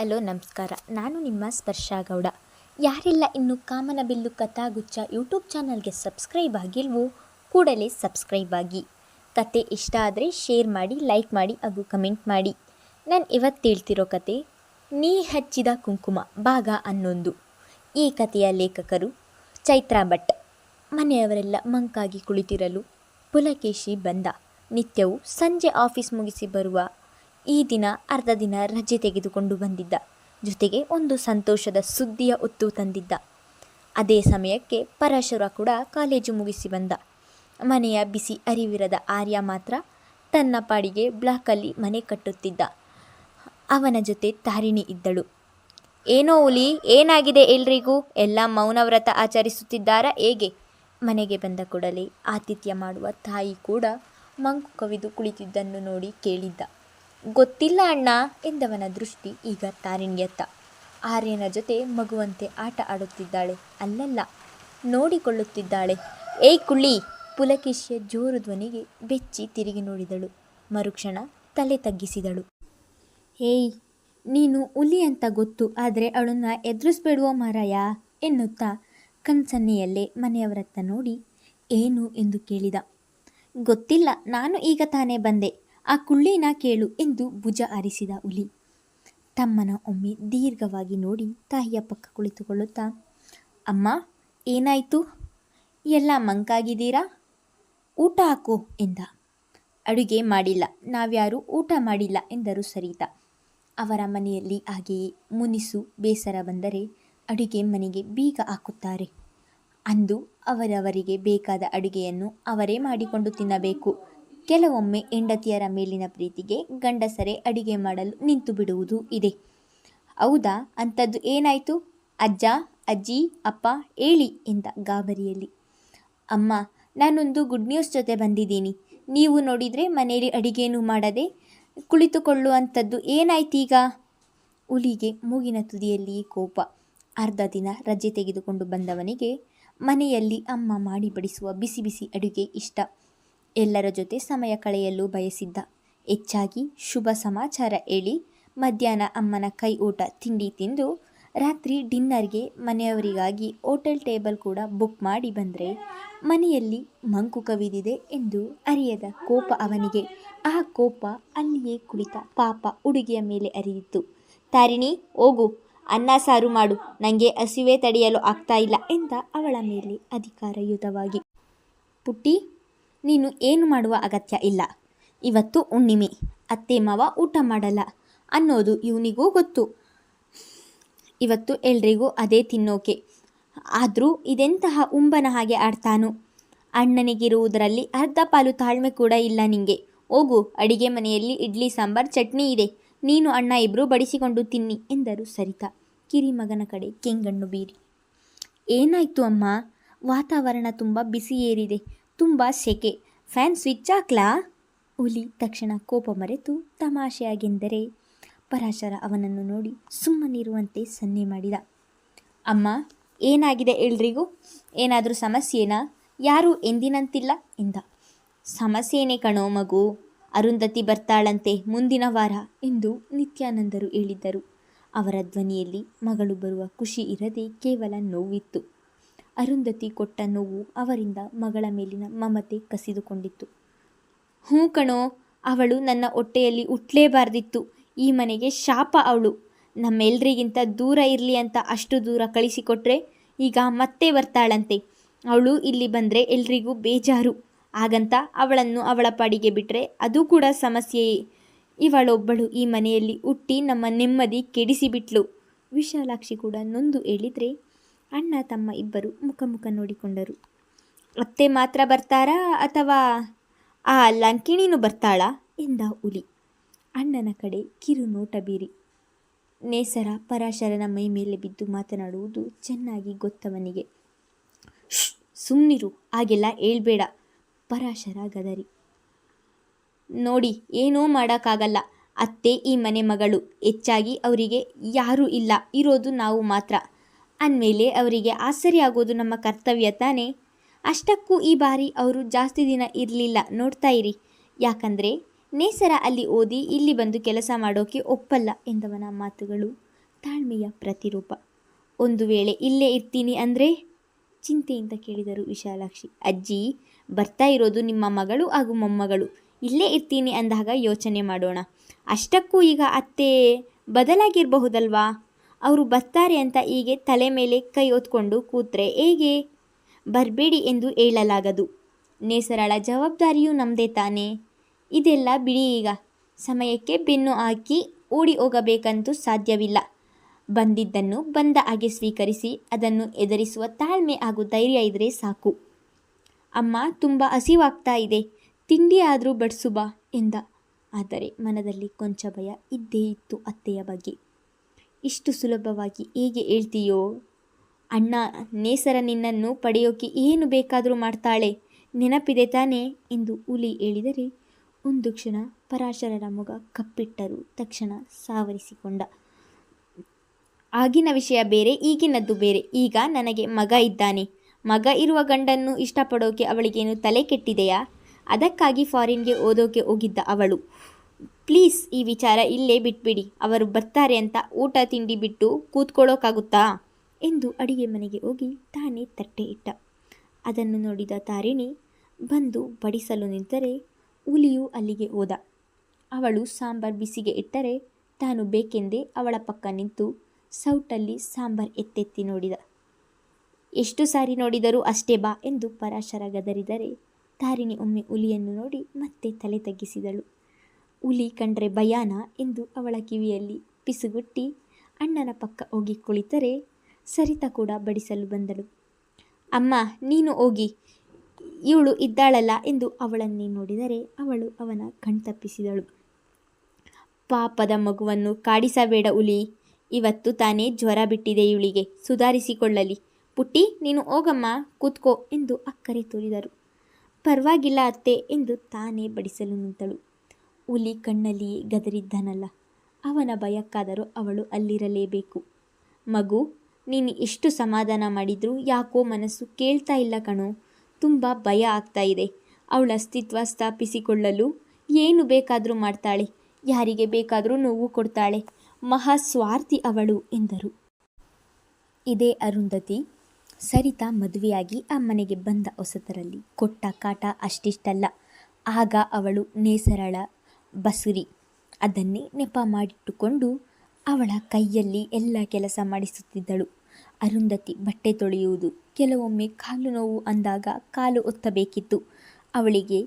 Hello ನಮಸ್ಕಾರ. ನಾನು ನಿಮ್ಮ ಸ್ಪರ್ಶಾ ಗೌಡ. ಯಾರೆಲ್ಲ ಇನ್ನು ಕಾಮನಬಿಲ್ಲು ಕಥಾಗುಚ್ಛ ಯೂಟ್ಯೂಬ್ ಚಾನಲ್ಗೆ ಸಬ್ಸ್ಕ್ರೈಬ್ ಆಗಿಲ್ವೋ ಕೂಡಲೇ ಸಬ್ಸ್ಕ್ರೈಬ್ ಆಗಿ. ಕತೆ ಇಷ್ಟ ಆದರೆ ಶೇರ್ ಮಾಡಿ, ಲೈಕ್ ಮಾಡಿ ಹಾಗೂ ಕಮೆಂಟ್ ಮಾಡಿ. ನಾನು ಇವತ್ತು ಹೇಳ್ತಿರೋ ಕತೆ ನೀ ಹಚ್ಚಿದ ಕುಂಕುಮ ಭಾಗ 11. ಈ ಕಥೆಯ ಲೇಖಕರು ಚೈತ್ರಾ ಭಟ್. ಮನೆಯವರೆಲ್ಲ ಮಂಕಾಗಿ ಕುಳಿತಿರಲು ಪುಲಕೇಶಿ ಬಂದ. ನಿತ್ಯವೂ ಸಂಜೆ ಆಫೀಸ್ ಮುಗಿಸಿ ಬರುವ ಈ ದಿನ ಅರ್ಧ ದಿನ ರಜೆ ತೆಗೆದುಕೊಂಡು ಬಂದಿದ್ದ. ಜೊತೆಗೆ ಒಂದು ಸಂತೋಷದ ಸುದ್ದಿಯ ಹೊತ್ತು ತಂದಿದ್ದ. ಅದೇ ಸಮಯಕ್ಕೆ ಪರಶುರ ಕೂಡ ಕಾಲೇಜು ಮುಗಿಸಿ ಬಂದ. ಮನೆಯ ಬಿಸಿ ಅರಿವಿರದ ಆರ್ಯ ಮಾತ್ರ ತನ್ನ ಪಾಡಿಗೆ ಬ್ಲಾಕಲ್ಲಿ ಮನೆ ಕಟ್ಟುತ್ತಿದ್ದ. ಅವನ ಜೊತೆ ತಾರಿಣಿ ಇದ್ದಳು. ಏನೋ ಹುಲಿ, ಏನಾಗಿದೆ ಎಲ್ರಿಗೂ? ಎಲ್ಲ ಮೌನವ್ರತ ಆಚರಿಸುತ್ತಿದ್ದಾರಾ ಹೇಗೆ? ಮನೆಗೆ ಬಂದ ಕೂಡಲೇ ಆತಿಥ್ಯ ಮಾಡುವ ತಾಯಿ ಕೂಡ ಮಂಕು ಕವಿದು ಕುಳಿತಿದ್ದನ್ನು ನೋಡಿ ಕೇಳಿದ್ದ. ಗೊತ್ತಿಲ್ಲ ಅಣ್ಣ ಎಂದವನ ದೃಷ್ಟಿ ಈಗ ತಾರಿಣಿಯತ್ತ. ಆರ್ಯನ ಜೊತೆ ಮಗುವಂತೆ ಆಟ ಆಡುತ್ತಿದ್ದಾಳೆ, ಅಲ್ಲಲ್ಲ ನೋಡಿಕೊಳ್ಳುತ್ತಿದ್ದಾಳೆ. ಏಯ್ ಕುಳ್ಳಿ! ಪುಲಕೇಶಿಯ ಜೋರು ಧ್ವನಿಗೆ ಬೆಚ್ಚಿ ತಿರುಗಿ ನೋಡಿದಳು. ಮರುಕ್ಷಣ ತಲೆ ತಗ್ಗಿಸಿದಳು. ಏಯ್, ನೀನು ಹುಲಿ ಅಂತ ಗೊತ್ತು, ಆದರೆ ಅವಳನ್ನ ಎದುರಿಸ್ಬೇಡುವ ಮಾರಾಯ ಎನ್ನುತ್ತಾ ಕಣ್ಸನ್ನೆಯಲ್ಲೇ ಮನೆಯವರತ್ತ ನೋಡಿ ಏನು ಎಂದು ಕೇಳಿದ. ಗೊತ್ತಿಲ್ಲ, ನಾನು ಈಗ ತಾನೇ ಬಂದೆ. ಆ ಕುಳ್ಳಿನ ಕೇಳು ಎಂದು ಭುಜ ಆರಿಸಿದ ಹುಲಿ. ತಮ್ಮನ ಒಮ್ಮೆ ದೀರ್ಘವಾಗಿ ನೋಡಿ ತಾಯಿಯ ಪಕ್ಕ ಕುಳಿತುಕೊಳ್ಳುತ್ತಾ, ಅಮ್ಮ ಏನಾಯಿತು? ಎಲ್ಲ ಮಂಕಾಗಿದ್ದೀರಾ? ಊಟ ಹಾಕು ಎಂದ. ಅಡುಗೆ ಮಾಡಿಲ್ಲ, ನಾವ್ಯಾರೂ ಊಟ ಮಾಡಿಲ್ಲ ಎಂದರು ಸರಿತಾ. ಅವರ ಮನೆಯಲ್ಲಿ ಹಾಗೆಯೇ ಮುನಿಸು ಬೇಸರ ಬಂದರೆ ಅಡುಗೆ ಮನೆಗೆ ಬೀಗ ಹಾಕುತ್ತಾರೆ. ಅಂದು ಅವರವರಿಗೆ ಬೇಕಾದ ಅಡುಗೆಯನ್ನು ಅವರೇ ಮಾಡಿಕೊಂಡು ತಿನ್ನಬೇಕು. ಕೆಲವೊಮ್ಮೆ ಹೆಂಡತಿಯರ ಮೇಲಿನ ಪ್ರೀತಿಗೆ ಗಂಡಸರೇ ಅಡಿಗೆ ಮಾಡಲು ನಿಂತು ಬಿಡುವುದು ಇದೆ. ಹೌದಾ? ಅಂಥದ್ದು ಏನಾಯಿತು? ಅಜ್ಜ, ಅಜ್ಜಿ, ಅಪ್ಪ ಹೇಳಿ ಎಂದ ಗಾಬರಿಯಲ್ಲಿ. ಅಮ್ಮ, ನಾನೊಂದು ಗುಡ್ ನ್ಯೂಸ್ ಜೊತೆ ಬಂದಿದ್ದೀನಿ. ನೀವು ನೋಡಿದರೆ ಮನೆಯಲ್ಲಿ ಅಡಿಗೆನೂ ಮಾಡದೆ ಕುಳಿತುಕೊಳ್ಳುವಂಥದ್ದು ಏನಾಯ್ತೀಗ? ಹುಲಿಗೆ ಮೂಗಿನ ತುದಿಯಲ್ಲಿಯೇ ಕೋಪ. ಅರ್ಧ ದಿನ ರಜೆ ತೆಗೆದುಕೊಂಡು ಬಂದವನಿಗೆ ಮನೆಯಲ್ಲಿ ಅಮ್ಮ ಮಾಡಿ ಬಡಿಸುವ ಬಿಸಿ ಬಿಸಿ ಅಡುಗೆ ಇಷ್ಟ. ಎಲ್ಲರ ಜೊತೆ ಸಮಯ ಕಳೆಯಲು ಬಯಸಿದ್ದ. ಹೆಚ್ಚಾಗಿ ಶುಭ ಸಮಾಚಾರ ಹೇಳಿ ಮಧ್ಯಾಹ್ನ ಅಮ್ಮನ ಕೈ ಊಟ ತಿಂಡಿ ತಿಂದು ರಾತ್ರಿ ಡಿನ್ನರ್ಗೆ ಮನೆಯವರಿಗಾಗಿ ಹೋಟೆಲ್ ಟೇಬಲ್ ಕೂಡ ಬುಕ್ ಮಾಡಿ ಬಂದರೆ ಮನೆಯಲ್ಲಿ ಮಂಕು ಕವಿದಿದೆ ಎಂದು ಅರಿಯದ ಕೋಪ ಅವನಿಗೆ. ಆ ಕೋಪ ಅಲ್ಲಿಯೇ ಕುಳಿತ ಪಾಪ ಹುಡುಗಿಯ ಮೇಲೆ ಅರಿಯಿತು. ತಾರಿಣಿ, ಹೋಗು, ಅನ್ನ ಸಾರು ಮಾಡು, ನನಗೆ ಹಸಿವೆ ತಡೆಯಲು ಆಗ್ತಾ ಇಲ್ಲ ಎಂದ ಅವಳ ಮೇಲೆ ಅಧಿಕಾರಯುತವಾಗಿ. ಪುಟ್ಟಿ, ನೀನು ಏನು ಮಾಡುವ ಅಗತ್ಯ ಇಲ್ಲ. ಇವತ್ತು ಹುಣ್ಣಿಮೆ, ಅತ್ತೆ ಮಾವ ಊಟ ಮಾಡಲ್ಲ ಅನ್ನೋದು ಇವನಿಗೂ ಗೊತ್ತು. ಇವತ್ತು ಎಲ್ರಿಗೂ ಅದೇ ತಿನ್ನೋಕೆ. ಆದರೂ ಇದೆಂತಹ ಉಂಬನ ಹಾಗೆ ಆಡ್ತಾನು. ಅಣ್ಣನಿಗಿರುವುದರಲ್ಲಿ ಅರ್ಧ ಪಾಲು ತಾಳ್ಮೆ ಕೂಡ ಇಲ್ಲ ನಿಂಗೆ. ಹೋಗು, ಅಡಿಗೆ ಮನೆಯಲ್ಲಿ ಇಡ್ಲಿ ಸಾಂಬಾರ್ ಚಟ್ನಿ ಇದೆ, ನೀನು ಅಣ್ಣ ಇಬ್ಬರು ಬಡಿಸಿಕೊಂಡು ತಿನ್ನಿ ಎಂದರು ಸರಿತಾ ಕಿರಿಮಗನ ಕಡೆ ಕೆಂಗಣ್ಣು ಬೀರಿ. ಏನಾಯಿತು ಅಮ್ಮ? ವಾತಾವರಣ ತುಂಬ ಬಿಸಿ ಏರಿದೆ, ತುಂಬ ಸೆಕೆ. ಫ್ಯಾನ್ ಸ್ವಿಚ್ ಹಾಕ್ಲಾ? ಹುಲಿ ತಕ್ಷಣ ಕೋಪ ಮರೆತು ತಮಾಷೆಯಾಗೆಂದರೆ ಪರಾಶರ ಅವನನ್ನು ನೋಡಿ ಸುಮ್ಮನಿರುವಂತೆ ಸನ್ನೆ ಮಾಡಿದ. ಅಮ್ಮ, ಏನಾಗಿದೆ ಎಲ್ರಿಗೂ? ಏನಾದರೂ ಸಮಸ್ಯೆನಾ? ಯಾರೂ ಎಂದಿನಂತಿಲ್ಲ ಎಂದ. ಸಮಸ್ಯೆನೇ ಕಣೋ ಮಗು, ಅರುಂಧತಿ ಬರ್ತಾಳಂತೆ ಮುಂದಿನ ವಾರ ಎಂದು ನಿತ್ಯಾನಂದರು ಹೇಳಿದ್ದರು. ಅವರ ಧ್ವನಿಯಲ್ಲಿ ಮಗಳು ಬರುವ ಖುಷಿ ಇರದೆ ಕೇವಲ ನೋವಿತ್ತು. ಅರುಂಧತಿ ಕೊಟ್ಟ ನೋವು ಅವರಿಂದ ಮಗಳ ಮೇಲಿನ ಮಮತೆ ಕಸಿದುಕೊಂಡಿತ್ತು. ಹ್ಞೂ ಕಣೋ, ಅವಳು ನನ್ನ ಹೊಟ್ಟೆಯಲ್ಲಿ ಹುಟ್ಟಲೇಬಾರ್ದಿತ್ತು. ಈ ಮನೆಗೆ ಶಾಪ ಅವಳು. ನಮ್ಮೆಲ್ರಿಗಿಂತ ದೂರ ಇರಲಿ ಅಂತ ಅಷ್ಟು ದೂರ ಕಳಿಸಿಕೊಟ್ರೆ ಈಗ ಮತ್ತೆ ಬರ್ತಾಳಂತೆ. ಅವಳು ಇಲ್ಲಿ ಬಂದರೆ ಎಲ್ರಿಗೂ ಬೇಜಾರು. ಹಾಗಂತ ಅವಳನ್ನು ಅವಳ ಪಾಡಿಗೆ ಬಿಟ್ಟರೆ ಅದು ಕೂಡ ಸಮಸ್ಯೆಯೇ. ಇವಳೊಬ್ಬಳು ಈ ಮನೆಯಲ್ಲಿ ಹುಟ್ಟಿ ನಮ್ಮ ನೆಮ್ಮದಿ ಕೆಡಿಸಿಬಿಟ್ಲು. ವಿಶಾಲಾಕ್ಷಿ ಕೂಡ ನೊಂದು ಹೇಳಿದರೆ ಅಣ್ಣ ತಮ್ಮ ಇಬ್ಬರು ಮುಖ ಮುಖ ನೋಡಿಕೊಂಡರು. ಅತ್ತೆ ಮಾತ್ರ ಬರ್ತಾರಾ ಅಥವಾ ಆ ಲಂಕಿಣಿನೂ ಬರ್ತಾಳಾ ಎಂದ ಹುಲಿ ಅಣ್ಣನ ಕಡೆ ಕಿರು ನೋಟ ಬೀರಿ. ನೇಸರ ಪರಾಶರನ ಮೈ ಮೇಲೆ ಬಿದ್ದು ಮಾತನಾಡುವುದು ಚೆನ್ನಾಗಿ ಗೊತ್ತವನಿಗೆ. ಸುಮ್ಮನಿರು, ಹಾಗೆಲ್ಲ ಹೇಳ್ಬೇಡ. ಪರಾಶರ ಗದರಿ. ನೋಡಿ, ಏನೂ ಮಾಡೋಕ್ಕಾಗಲ್ಲ. ಅತ್ತೆ ಈ ಮನೆ ಮಗಳು, ಹೆಚ್ಚಾಗಿ ಅವರಿಗೆ ಯಾರೂ ಇಲ್ಲ, ಇರೋದು ನಾವು ಮಾತ್ರ. ಅಂದಮೇಲೆ ಅವರಿಗೆ ಆಸರೆ ಆಗೋದು ನಮ್ಮ ಕರ್ತವ್ಯ ತಾನೇ. ಅಷ್ಟಕ್ಕೂ ಈ ಬಾರಿ ಅವರು ಜಾಸ್ತಿ ದಿನ ಇರಲಿಲ್ಲ, ನೋಡ್ತಾ ಇರಿ. ಯಾಕಂದರೆ ನೇಸರ ಅಲ್ಲಿ ಓದಿ ಇಲ್ಲಿ ಬಂದು ಕೆಲಸ ಮಾಡೋಕ್ಕೆ ಒಪ್ಪಲ್ಲ ಎಂದವನ ಮಾತುಗಳು ತಾಳ್ಮೆಯ ಪ್ರತಿರೂಪ. ಒಂದು ವೇಳೆ ಇಲ್ಲೇ ಇರ್ತೀನಿ ಅಂದರೆ ಚಿಂತೆಯಿಂದ ಕೇಳಿದರು ವಿಶಾಲಾಕ್ಷಿ. ಅಜ್ಜಿ, ಬರ್ತಾ ಇರೋದು ನಿಮ್ಮ ಮಗಳು ಹಾಗೂ ಮೊಮ್ಮಗಳು. ಇಲ್ಲೇ ಇರ್ತೀನಿ ಅಂದಾಗ ಯೋಚನೆ ಮಾಡೋಣ. ಅಷ್ಟಕ್ಕೂ ಈಗ ಅತ್ತೆ ಬದಲಾಗಿರಬಹುದಲ್ವಾ? ಅವರು ಬರ್ತಾರೆ ಅಂತ ಹೀಗೆ ತಲೆ ಮೇಲೆ ಕೈ ಹೊತ್ಕೊಂಡು ಕೂತ್ರೆ ಹೇಗೆ? ಬರಬೇಡಿ ಎಂದು ಹೇಳಲಾಗದು. ನೇಸರಳ ಜವಾಬ್ದಾರಿಯೂ ನಮ್ಮದೇ ತಾನೇ. ಇದೆಲ್ಲ ಬಿಡಿ, ಈಗ ಸಮಯಕ್ಕೆ ಬೆನ್ನು ಹಾಕಿ ಓಡಿ ಹೋಗಬೇಕಂತೂ ಸಾಧ್ಯವಿಲ್ಲ. ಬಂದಿದ್ದನ್ನು ಬಂದ ಹಾಗೆ ಸ್ವೀಕರಿಸಿ ಅದನ್ನು ಎದುರಿಸುವ ತಾಳ್ಮೆ ಹಾಗೂ ಧೈರ್ಯ ಇದ್ದರೆ ಸಾಕು. ಅಮ್ಮ, ತುಂಬ ಹಸಿವಾಗ್ತಾ ಇದೆ, ತಿಂಡಿ ಆದರೂ ಬಡಿಸು ಬಾ ಎಂದ. ಆದರೆ ಮನದಲ್ಲಿ ಕೊಂಚ ಭಯ ಇದ್ದೇ ಇತ್ತು ಅತ್ತೆಯ ಬಗ್ಗೆ. ಇಷ್ಟು ಸುಲಭವಾಗಿ ಹೇಗೆ ಹೇಳ್ತೀಯೋ? ಅಣ್ಣ, ನೇಸರ ನಿನ್ನನ್ನು ಪಡೆಯೋಕೆ ಏನು ಬೇಕಾದರೂ ಮಾಡ್ತಾಳೆ, ನೆನಪಿದೆ ತಾನೇ ಎಂದು ಹುಲಿ ಹೇಳಿದರೆ ಒಂದು ಕ್ಷಣ ಪರಾಶರರ ಮುಖ ಕಪ್ಪಿಟ್ಟರು. ತಕ್ಷಣ ಸಾವರಿಸಿಕೊಂಡ. ಆಗಿನ ವಿಷಯ ಬೇರೆ, ಈಗಿನದ್ದು ಬೇರೆ. ಈಗ ನನಗೆ ಮಗ ಇದ್ದಾನೆ. ಮಗ ಇರುವ ಗಂಡನ್ನು ಇಷ್ಟಪಡೋಕೆ ಅವಳಿಗೇನು ತಲೆ ಕೆಟ್ಟಿದೆಯಾ? ಅದಕ್ಕಾಗಿ ಫಾರಿನ್ಗೆ ಓದೋಕೆ ಹೋಗಿದ್ದ ಅವಳು. ಪ್ಲೀಸ್, ಈ ವಿಚಾರ ಇಲ್ಲೇ ಬಿಟ್ಬಿಡಿ. ಅವರು ಬರ್ತಾರೆ ಅಂತ ಊಟ ತಿಂಡಿ ಬಿಟ್ಟು ಕೂತ್ಕೊಳ್ಳೋಕ್ಕಾಗುತ್ತಾ ಎಂದು ಅಡಿಗೆ ಮನೆಗೆ ಹೋಗಿ ತಾನೇ ತಟ್ಟೆ ಇಟ್ಟ. ಅದನ್ನು ನೋಡಿದ ತಾರಿಣಿ ಬಂದು ಬಡಿಸಲು ನಿಂತರೆ ಹುಲಿಯು ಅಲ್ಲಿಗೆ ಹೋದ. ಅವಳು ಸಾಂಬಾರ್ ಬಿಸಿಗೆ ಇಟ್ಟರೆ ತಾನು ಬೇಕೆಂದೇ ಅವಳ ಪಕ್ಕ ನಿಂತು ಸೌಟಲ್ಲಿ ಸಾಂಬಾರ್ ಎತ್ತೆತ್ತಿ ನೋಡಿದ. ಎಷ್ಟು ಸಾರಿ ನೋಡಿದರೂ ಅಷ್ಟೇ ಬಾ ಎಂದು ಪರಾಶರ ಗದರಿದರೆ ತಾರಿಣಿ ಒಮ್ಮೆ ಹುಲಿಯನ್ನು ನೋಡಿ ಮತ್ತೆ ತಲೆ ತಗ್ಗಿಸಿದಳು. ಹುಲಿ ಕಂಡ್ರೆ ಭಯಾನ ಎಂದು ಅವಳ ಕಿವಿಯಲ್ಲಿ ಪಿಸುಗುಟ್ಟಿ ಅಣ್ಣನ ಪಕ್ಕ ಹೋಗಿ ಕುಳಿತರೆ ಸರಿತಾ ಕೂಡ ಬಡಿಸಲು ಬಂದಳು. ಅಮ್ಮ, ನೀನು ಹೋಗಿ, ಇವಳು ಇದ್ದಾಳಲ್ಲ ಎಂದು ಅವಳನ್ನೇ ನೋಡಿದರೆ ಅವಳು ಅವನ ಕಣ್ತಪ್ಪಿಸಿದಳು. ಪಾಪದ ಮಗುವನ್ನು ಕಾಡಿಸಬೇಡ ಹುಲಿ. ಇವತ್ತು ತಾನೇ ಜ್ವರ ಬಿಟ್ಟಿದೆ ಇವಳಿಗೆ, ಸುಧಾರಿಸಿಕೊಳ್ಳಲಿ. ಪುಟ್ಟಿ, ನೀನು ಹೋಗಮ್ಮ, ಕೂತ್ಕೋ ಎಂದು ಅಕ್ಕರೆ ತೋರಿದರು. ಪರವಾಗಿಲ್ಲ ಅತ್ತೆ ಎಂದು ತಾನೇ ಬಡಿಸಲು ನಿಂತಳು. ಹುಲಿ ಕಣ್ಣಲ್ಲಿಯೇ ಗದರಿದ್ದಾನಲ್ಲ, ಅವನ ಭಯಕ್ಕಾದರೂ ಅವಳು ಅಲ್ಲಿರಲೇಬೇಕು. ಮಗು, ನೀನು ಎಷ್ಟು ಸಮಾಧಾನ ಮಾಡಿದರೂ ಯಾಕೋ ಮನಸ್ಸು ಕೇಳ್ತಾ ಇಲ್ಲ ಕಣೋ. ತುಂಬ ಭಯ ಆಗ್ತಾ ಇದೆ. ಅವಳ ಅಸ್ತಿತ್ವ ಸ್ಥಾಪಿಸಿಕೊಳ್ಳಲು ಏನು ಬೇಕಾದರೂ ಮಾಡ್ತಾಳೆ, ಯಾರಿಗೆ ಬೇಕಾದರೂ ನೋವು ಕೊಡ್ತಾಳೆ. ಮಹಾ ಸ್ವಾರ್ಥಿ ಅವಳು ಎಂದರು. ಇದೇ ಅರುಂಧತಿ ಸರಿತಾ ಮದುವೆಯಾಗಿ ಆ ಮನೆಗೆ ಬಂದ ಹೊಸತರಲ್ಲಿ ಕೊಟ್ಟ ಕಾಟ ಅಷ್ಟಿಷ್ಟಲ್ಲ. ಆಗ ಅವಳು ನೇಸರಳ ಬಸುರಿ. ಅದನ್ನೇ ನೆಪ ಮಾಡಿಟ್ಟುಕೊಂಡು ಅವಳ ಕೈಯಲ್ಲಿ ಎಲ್ಲ ಕೆಲಸ ಮಾಡಿಸುತ್ತಿದ್ದಳು. ಅರುಂಧತಿ ಬಟ್ಟೆ ತೊಳೆಯುವುದು, ಕೆಲವೊಮ್ಮೆ ಕಾಲು ನೋವು ಅಂದಾಗ ಕಾಲು ಒತ್ತಬೇಕಿತ್ತು. ಅವಳಿಗೆ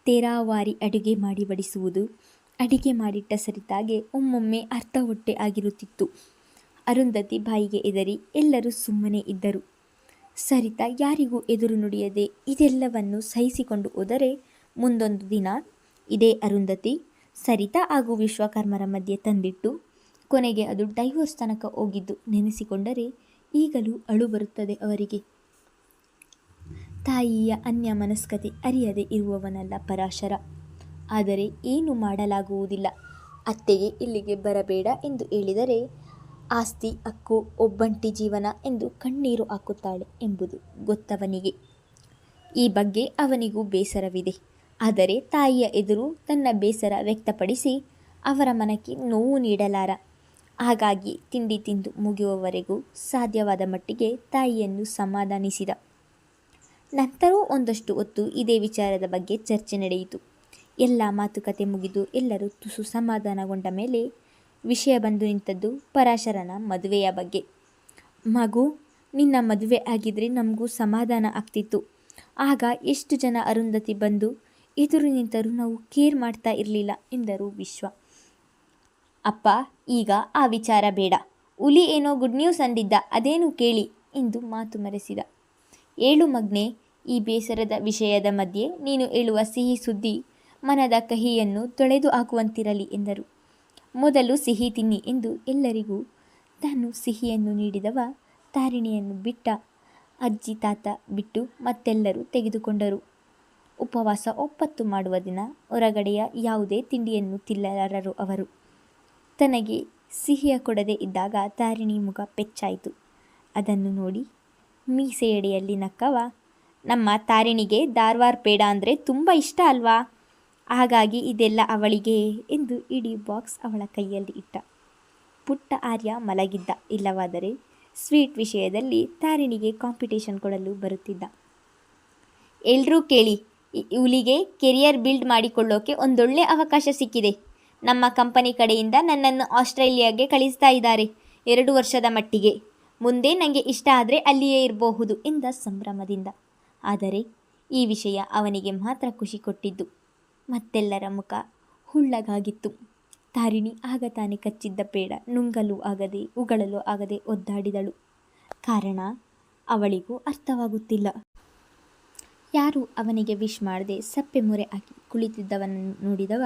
ತೇರಾವಾರಿ ಅಡುಗೆ ಮಾಡಿ ಬಡಿಸುವುದು. ಅಡಿಗೆ ಮಾಡಿಟ್ಟ ಸರಿತಾಗೆ ಒಮ್ಮೊಮ್ಮೆ ಅರ್ಧ ಹೊಟ್ಟೆ ಆಗಿರುತ್ತಿತ್ತು. ಅರುಂಧತಿ ಬಾಯಿಗೆ ಎದರಿ ಎಲ್ಲರೂ ಸುಮ್ಮನೆ ಇದ್ದರು. ಸರಿತಾ ಯಾರಿಗೂ ಎದುರು ನುಡಿಯದೆ ಇದೆಲ್ಲವನ್ನು ಸಹಿಸಿಕೊಂಡು ಹೋದರೆ ಮುಂದೊಂದು ದಿನ ಇದೇ ಅರುಂಧತಿ ಸರಿತಾ ಹಾಗೂ ವಿಶ್ವಕರ್ಮರ ಮಧ್ಯೆ ತಂದಿಟ್ಟು ಕೊನೆಗೆ ಅದು ಡೈವೋರ್ಸ್ ತನಕ ಹೋಗಿದ್ದು ನೆನೆಸಿಕೊಂಡರೆ ಈಗಲೂ ಅಳು ಬರುತ್ತದೆ ಅವರಿಗೆ. ತಾಯಿಯ ಅನ್ಯ ಮನಸ್ಕತೆ ಅರಿಯದೆ ಇರುವವನಲ್ಲ ಪರಾಶರ. ಆದರೆ ಏನು ಮಾಡಲಾಗುವುದಿಲ್ಲ. ಅತ್ತೆಗೆ ಇಲ್ಲಿಗೆ ಬರಬೇಡ ಎಂದು ಹೇಳಿದರೆ ಆಸ್ತಿ ಹಕ್ಕು ಒಬ್ಬಂಟಿ ಜೀವನ ಎಂದು ಕಣ್ಣೀರು ಹಾಕುತ್ತಾಳೆ ಎಂಬುದು ಗೊತ್ತವನಿಗೆ. ಈ ಬಗ್ಗೆ ಅವನಿಗೂ ಬೇಸರವಿದೆ. ಆದರೆ ತಾಯಿಯ ಎದುರು ತನ್ನ ಬೇಸರ ವ್ಯಕ್ತಪಡಿಸಿ ಅವರ ಮನಕ್ಕೆ ನೋವು ನೀಡಲಾರ. ಹಾಗಾಗಿ ತಿಂಡಿ ತಿಂದು ಮುಗಿಯುವವರೆಗೂ ಸಾಧ್ಯವಾದ ಮಟ್ಟಿಗೆ ತಾಯಿಯನ್ನು ಸಮಾಧಾನಿಸಿದ. ನಂತರವೂ ಒಂದಷ್ಟು ಹೊತ್ತು ಇದೇ ವಿಚಾರದ ಬಗ್ಗೆ ಚರ್ಚೆ ನಡೆಯಿತು. ಎಲ್ಲ ಮಾತುಕತೆ ಮುಗಿದು ಎಲ್ಲರೂ ತುಸು ಸಮಾಧಾನಗೊಂಡ ಮೇಲೆ ವಿಷಯ ಬಂದು ನಿಂತದ್ದು ಪರಾಶರನ ಮದುವೆಯ ಬಗ್ಗೆ. ಮಗು, ನಿನ್ನ ಮದುವೆ ಆಗಿದ್ರೆ ನಮಗೂ ಸಮಾಧಾನ ಆಗ್ತಿತ್ತು. ಆಗ ಎಷ್ಟು ಜನ ಅರುಂಧತಿ ಬಂದು ಎದುರು ನಿಂತರೂ ನಾವು ಕೇರ್ ಮಾಡ್ತಾ ಇರಲಿಲ್ಲ ಎಂದರು ವಿಶ್ವ. ಅಪ್ಪ, ಈಗ ಆ ವಿಚಾರ ಬೇಡ. ಹುಲಿ ಏನೋ ಗುಡ್ ನ್ಯೂಸ್ ಅಂದಿದ್ದ, ಅದೇನು ಕೇಳಿ ಎಂದು ಮಾತು ಮರೆಸಿದ. ಏಳು ಮಗ್ನೆ, ಈ ಬೇಸರದ ವಿಷಯದ ಮಧ್ಯೆ ನೀನು ಹೇಳುವ ಸಿಹಿ ಸುದ್ದಿ ಮನದ ಕಹಿಯನ್ನು ತೊಳೆದು ಹಾಕುವಂತಿರಲಿ ಎಂದರು. ಮೊದಲು ಸಿಹಿ ತಿನ್ನಿ ಎಂದು ಎಲ್ಲರಿಗೂ ತಾನು ಸಿಹಿಯನ್ನು ನೀಡಿದವ ತಾರಿಣಿಯನ್ನು ಬಿಟ್ಟ. ಅಜ್ಜಿ ತಾತ ಬಿಟ್ಟು ಮತ್ತೆಲ್ಲರೂ ತೆಗೆದುಕೊಂಡರು. ಉಪವಾಸ ಒಪ್ಪತ್ತು ಮಾಡುವ ದಿನ ಹೊರಗಡೆಯ ಯಾವುದೇ ತಿಂಡಿಯನ್ನು ತಿನ್ನಲಾರರು ಅವರು. ತನಗೆ ಸಿಹಿಯ ಕೊಡದೆ ಇದ್ದಾಗ ತಾರಿಣಿ ಮುಖ ಪೆಚ್ಚಾಯಿತು. ಅದನ್ನು ನೋಡಿ ಮೀಸೆಯಡಿಯಲ್ಲಿ ನಕ್ಕವ, ನಮ್ಮ ತಾರಿಣಿಗೆ ಧಾರವಾಡ ಪೇಡ ಅಂದರೆ ತುಂಬ ಇಷ್ಟ ಅಲ್ವಾ, ಹಾಗಾಗಿ ಇದೆಲ್ಲ ಅವಳಿಗೆ ಎಂದು ಇಡೀ ಬಾಕ್ಸ್ ಅವಳ ಕೈಯಲ್ಲಿ ಇಟ್ಟ. ಪುಟ್ಟ ಆರ್ಯ ಮಲಗಿದ್ದ. ಇಲ್ಲವಾದರೆ ಸ್ವೀಟ್ ವಿಷಯದಲ್ಲಿ ತಾರಿಣಿಗೆ ಕಾಂಪಿಟೇಷನ್ ಕೊಡಲು ಬರುತ್ತಿದ್ದ. ಎಲ್ರೂ ಕೇಳಿ, ಇವಳಿಗೆ ಕೆರಿಯರ್ ಬಿಲ್ಡ್ ಮಾಡಿಕೊಳ್ಳೋಕೆ ಒಂದೊಳ್ಳೆ ಅವಕಾಶ ಸಿಕ್ಕಿದೆ. ನಮ್ಮ ಕಂಪನಿ ಕಡೆಯಿಂದ ನನ್ನನ್ನು ಆಸ್ಟ್ರೇಲಿಯಾಗೆ ಕಳಿಸ್ತಾ ಇದ್ದಾರೆ 2 ವರ್ಷದ ಮಟ್ಟಿಗೆ. ಮುಂದೆ ನನಗೆ ಇಷ್ಟ ಆದರೆ ಅಲ್ಲಿಯೇ ಇರಬಹುದು ಎಂದ ಸಂಭ್ರಮದಿಂದ. ಆದರೆ ಈ ವಿಷಯ ಅವನಿಗೆ ಮಾತ್ರ ಖುಷಿ ಕೊಟ್ಟಿದ್ದು. ಮತ್ತೆಲ್ಲರ ಮುಖ ಹುಳ್ಳಗಾಗಿತ್ತು. ತಾರಿಣಿ ಆಗ ತಾನೇ ಕಚ್ಚಿದ್ದ ಪೇಡ ನುಂಗಲು ಆಗದೆ ಉಗಳಲು ಆಗದೆ ಒದ್ದಾಡಿದಳು. ಕಾರಣ ಅವಳಿಗೂ ಅರ್ಥವಾಗುತ್ತಿಲ್ಲ. ಯಾರೂ ಅವನಿಗೆ ವಿಶ್ ಮಾಡದೆ ಸಪ್ಪೆ ಮೊರೆ ಹಾಕಿ ಕುಳಿತಿದ್ದವನನ್ನು ನೋಡಿದವ,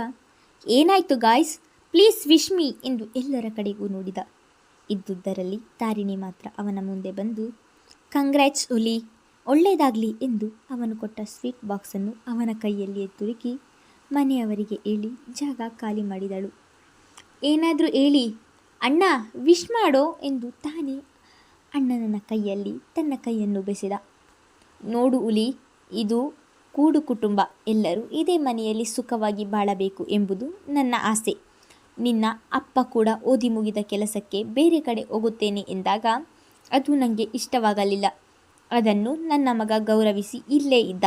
ಏನಾಯ್ತು ಗಾಯ್ಸ್, ಪ್ಲೀಸ್ ವಿಶ್ ಮೀ ಎಂದು ಎಲ್ಲರ ಕಡೆಗೂ ನೋಡಿದ. ಇದ್ದುದರಲ್ಲಿ ತಾರಿಣಿ ಮಾತ್ರ ಅವನ ಮುಂದೆ ಬಂದು, ಕಂಗ್ರ್ಯಾಟ್ಸ್ ಹುಲಿ, ಒಳ್ಳೆಯದಾಗಲಿ ಎಂದು ಅವನು ಕೊಟ್ಟ ಸ್ವೀಟ್ ಬಾಕ್ಸನ್ನು ಅವನ ಕೈಯಲ್ಲಿಯೇ ತುರುಕಿ ಮನೆಯವರಿಗೆ ಹೇಳಿ ಜಾಗ ಖಾಲಿ ಮಾಡಿದಳು. ಏನಾದರೂ ಹೇಳಿ ಅಣ್ಣ, ವಿಶ್ ಮಾಡೋ ಎಂದು ತಾನೇ ಅಣ್ಣನ ಕೈಯಲ್ಲಿ ತನ್ನ ಕೈಯನ್ನು ಬೆಸೆದ. ನೋಡು ಹುಲಿ, ಇದು ಕೂಡು ಕುಟುಂಬ, ಎಲ್ಲರೂ ಇದೇ ಮನೆಯಲ್ಲಿ ಸುಖವಾಗಿ ಬಾಳಬೇಕು ಎಂಬುದು ನನ್ನ ಆಸೆ. ನಿನ್ನ ಅಪ್ಪ ಕೂಡ ಓದಿ ಮುಗಿದ ಕೆಲಸಕ್ಕೆ ಬೇರೆ ಕಡೆ ಹೋಗುತ್ತೇನೆ ಎಂದಾಗ ಅದು ನನಗೆ ಇಷ್ಟವಾಗಲಿಲ್ಲ. ಅದನ್ನು ನನ್ನ ಮಗ ಗೌರವಿಸಿ ಇಲ್ಲೇ ಇದ್ದ.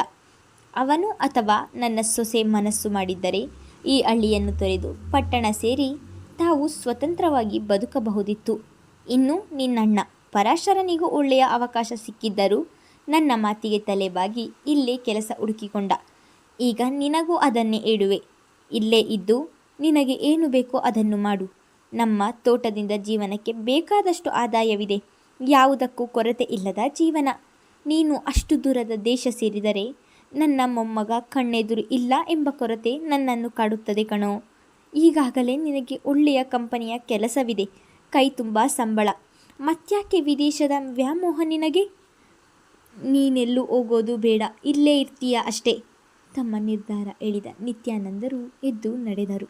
ಅವನು ಅಥವಾ ನನ್ನ ಸೊಸೆ ಮನಸ್ಸು ಮಾಡಿದ್ದರೆ ಈ ಹಳ್ಳಿಯನ್ನು ತೊರೆದು ಪಟ್ಟಣ ಸೇರಿ ತಾವು ಸ್ವತಂತ್ರವಾಗಿ ಬದುಕಬಹುದಿತ್ತು. ಇನ್ನು ನಿನ್ನಣ್ಣ ಪರಾಶರನಿಗೂ ಒಳ್ಳೆಯ ಅವಕಾಶ ಸಿಕ್ಕಿದ್ದರೂ ನನ್ನ ಮಾತಿಗೆ ತಲೆಬಾಗಿ ಇಲ್ಲೇ ಕೆಲಸ ಹುಡುಕಿಕೊಂಡ. ಈಗ ನಿನಗೂ ಅದನ್ನೇ ಹೇಳುವೆ, ಇಲ್ಲೇ ಇದ್ದು ನಿನಗೆ ಏನು ಬೇಕೋ ಅದನ್ನು ಮಾಡು. ನಮ್ಮ ತೋಟದಿಂದ ಜೀವನಕ್ಕೆ ಬೇಕಾದಷ್ಟು ಆದಾಯವಿದೆ, ಯಾವುದಕ್ಕೂ ಕೊರತೆ ಇಲ್ಲದ ಜೀವನ. ನೀನು ಅಷ್ಟು ದೂರದ ದೇಶ ಸೇರಿದರೆ ನನ್ನ ಮೊಮ್ಮಗ ಕಣ್ಣೆದುರು ಇಲ್ಲ ಎಂಬ ಕೊರತೆ ನನ್ನನ್ನು ಕಾಡುತ್ತದೆ ಕಣೋ. ಈಗಾಗಲೇ ನಿನಗೆ ಒಳ್ಳೆಯ ಕಂಪನಿಯ ಕೆಲಸವಿದೆ, ಕೈ ತುಂಬ ಸಂಬಳ, ಮತ್ತ್ಯಾಕೆ ವಿದೇಶದ ವ್ಯಾಮೋಹ ನಿನಗೆ? ನೀನೆಲ್ಲೂ ಹೋಗೋದು ಬೇಡ, ಇಲ್ಲೇ ಇರ್ತೀಯ ಅಷ್ಟೇ. ತಮ್ಮ ನಿರ್ಧಾರ ಹೇಳಿದ ನಿತ್ಯಾನಂದರು ಎದ್ದು ನಡೆದರು.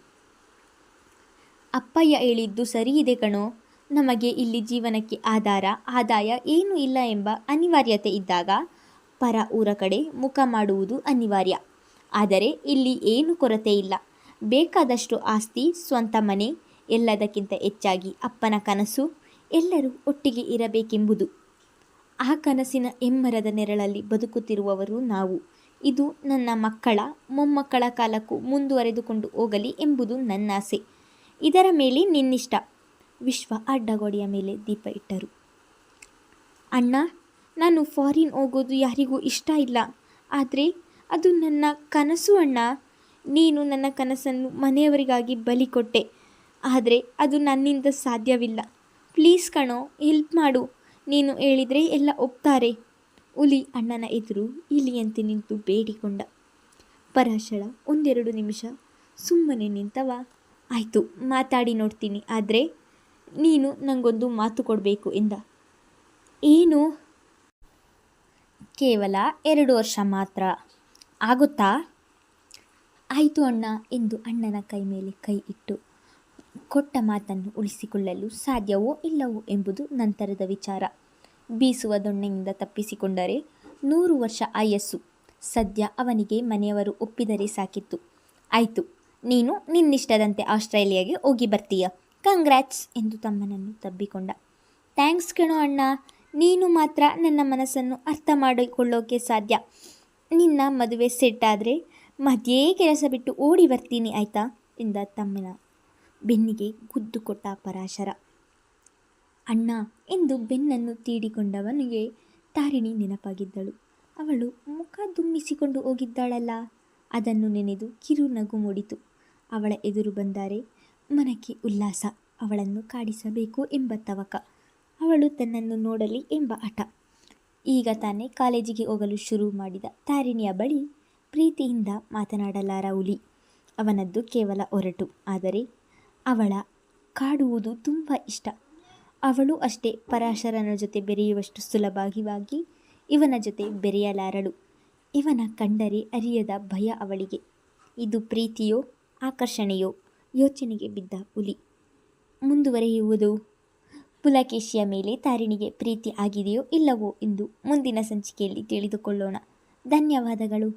ಅಪ್ಪಯ್ಯ ಹೇಳಿದ್ದು ಸರಿ ಇದೆ ಕಣೋ. ನಮಗೆ ಇಲ್ಲಿ ಜೀವನಕ್ಕೆ ಆದಾಯ ಏನೂ ಇಲ್ಲ ಎಂಬ ಅನಿವಾರ್ಯತೆ ಇದ್ದಾಗ ಪರ ಊರ ಕಡೆ ಮುಖ ಮಾಡುವುದು ಅನಿವಾರ್ಯ. ಆದರೆ ಇಲ್ಲಿ ಏನು ಕೊರತೆ ಇಲ್ಲ, ಬೇಕಾದಷ್ಟು ಆಸ್ತಿ, ಸ್ವಂತ ಮನೆ, ಎಲ್ಲದಕ್ಕಿಂತ ಹೆಚ್ಚಾಗಿ ಅಪ್ಪನ ಕನಸು ಎಲ್ಲರೂ ಒಟ್ಟಿಗೆ ಇರಬೇಕೆಂಬುದು. ಆ ಕನಸಿನ ಹೆಮ್ಮರದ ನೆರಳಲ್ಲಿ ಬದುಕುತ್ತಿರುವವರು ನಾವು. ಇದು ನನ್ನ ಮಕ್ಕಳ ಮೊಮ್ಮಕ್ಕಳ ಕಾಲಕ್ಕೂ ಮುಂದುವರೆದುಕೊಂಡು ಹೋಗಲಿ ಎಂಬುದು ನನ್ನಾಸೆ. ಇದರ ಮೇಲೆ ನಿನ್ನಿಷ್ಟ. ವಿಶ್ವ ಅಡ್ಡಗೋಡೆಯ ಮೇಲೆ ದೀಪ ಇಟ್ಟರು. ಅಣ್ಣ, ನಾನು ಫಾರಿನ್ ಹೋಗೋದು ಯಾರಿಗೂ ಇಷ್ಟ ಇಲ್ಲ, ಆದರೆ ಅದು ನನ್ನ ಕನಸು ಅಣ್ಣ. ನೀನು ನನ್ನ ಕನಸನ್ನು ಮನೆಯವರಿಗಾಗಿ ಬಲಿ ಕೊಟ್ಟೆ, ಆದರೆ ಅದು ನನ್ನಿಂದ ಸಾಧ್ಯವಿಲ್ಲ. ಪ್ಲೀಸ್ ಕಣೋ, ಹೆಲ್ಪ್ ಮಾಡು. ನೀನು ಹೇಳಿದರೆ ಎಲ್ಲ ಒಪ್ತಾರೆ. ಹುಲಿ ಅಣ್ಣನ ಎದುರು ಇಲಿಯಂತೆ ನಿಂತು ಬೇಡಿಕೊಂಡ. ಪರಾಶರ 1-2 ನಿಮಿಷ ಸುಮ್ಮನೆ ನಿಂತವ. ಆಯಿತು, ಮಾತಾಡಿ ನೋಡ್ತೀನಿ, ಆದರೆ ನೀನು ನನಗೊಂದು ಮಾತು ಕೊಡಬೇಕು ಎಂದ. ಏನು? ಕೇವಲ 2 ವರ್ಷ ಮಾತ್ರ, ಆಗುತ್ತಾ? ಆಯಿತು ಅಣ್ಣ ಎಂದು ಅಣ್ಣನ ಕೈ ಮೇಲೆ ಕೈ ಇಟ್ಟು, ಕೊಟ್ಟ ಮಾತನ್ನು ಉಳಿಸಿಕೊಳ್ಳಲು ಸಾಧ್ಯವೋ ಇಲ್ಲವೋ ಎಂಬುದು ನಂತರದ ವಿಚಾರ. ಬೀಸುವ ದೊಣ್ಣೆಯಿಂದ ತಪ್ಪಿಸಿಕೊಂಡರೆ 100 ವರ್ಷ ಆಯಸ್ಸು. ಸದ್ಯ ಅವನಿಗೆ ಮನೆಯವರು ಒಪ್ಪಿದರೆ ಸಾಕಿತ್ತು. ಆಯಿತು, ನೀನು ನಿನ್ನಿಷ್ಟದಂತೆ ಆಸ್ಟ್ರೇಲಿಯಾಗೆ ಹೋಗಿ ಬರ್ತೀಯ. ಕಂಗ್ರ್ಯಾಟ್ಸ್ ಎಂದು ತಮ್ಮನನ್ನು ತಬ್ಬಿಕೊಂಡ. ಥ್ಯಾಂಕ್ಸ್ ಕಣೋ ಅಣ್ಣ, ನೀನು ಮಾತ್ರ ನನ್ನ ಮನಸ್ಸನ್ನು ಅರ್ಥ ಮಾಡಿಕೊಳ್ಳೋಕೆ ಸಾಧ್ಯ. ನಿನ್ನ ಮದುವೆ ಸೆಟ್ ಆದರೆ ಮಧ್ಯೆ ಕೆಲಸ ಬಿಟ್ಟು ಓಡಿ ಬರ್ತೀನಿ ಆಯಿತಾ ಎಂದ ತಮ್ಮನ ಬೆನ್ನಿಗೆ ಗುದ್ದು ಕೊಟ್ಟ ಪರಾಶರ. ಅಣ್ಣ ಎಂದು ಬೆನ್ನನ್ನು ತೀಡಿಕೊಂಡವನಿಗೆ ತಾರಿಣಿ ನೆನಪಾಗಿದ್ದಳು. ಅವಳು ಮುಖ ದುಮ್ಮಿಸಿಕೊಂಡು ಹೋಗಿದ್ದಾಳಲ್ಲ, ಅದನ್ನು ನೆನೆದು ಕಿರು ನಗು ಮೂಡಿತು. ಅವಳ ಎದುರು ಬಂದರೆ ಮನಕ್ಕೆ ಉಲ್ಲಾಸ, ಅವಳನ್ನು ಕಾಡಿಸಬೇಕು ಎಂಬ ತವಕ, ಅವಳು ತನ್ನನ್ನು ನೋಡಲಿ ಎಂಬ ಹಠ. ಈಗ ತಾನೇ ಕಾಲೇಜಿಗೆ ಹೋಗಲು ಶುರು ಮಾಡಿದ ತಾರಿಣಿಯ ಬಳಿ ಪ್ರೀತಿಯಿಂದ ಮಾತನಾಡಲಾರ ಹುಲಿ. ಅವನದ್ದು ಕೇವಲ ಒರಟು, ಆದರೆ ಅವಳ ಕಾಡುವುದು ತುಂಬ ಇಷ್ಟ. ಅವಳು ಅಷ್ಟೇ ಪರಾಶರನ ಜೊತೆ ಬೆರೆಯುವಷ್ಟು ಸುಲಭವಾಗಿ ಇವನ ಜೊತೆ ಬೆರೆಯಲಾರಳು. ಇವನ ಕಂಡರೆ ಅರಿಯದ ಭಯ ಅವಳಿಗೆ. ಇದು ಪ್ರೀತಿಯೋ ಆಕರ್ಷಣೆಯೋ? ಯೋಚನೆಗೆ ಬಿದ್ದ ಹುಲಿ. ಮುಂದುವರೆಯುವುದು. ಪುಲಕೇಶಿಯ ಮೇಲೆ ತಾರಿಣಿಗೆ ಪ್ರೀತಿ ಆಗಿದೆಯೋ ಇಲ್ಲವೋ ಎಂದು ಮುಂದಿನ ಸಂಚಿಕೆಯಲ್ಲಿ ತಿಳಿದುಕೊಳ್ಳೋಣ. ಧನ್ಯವಾದಗಳು.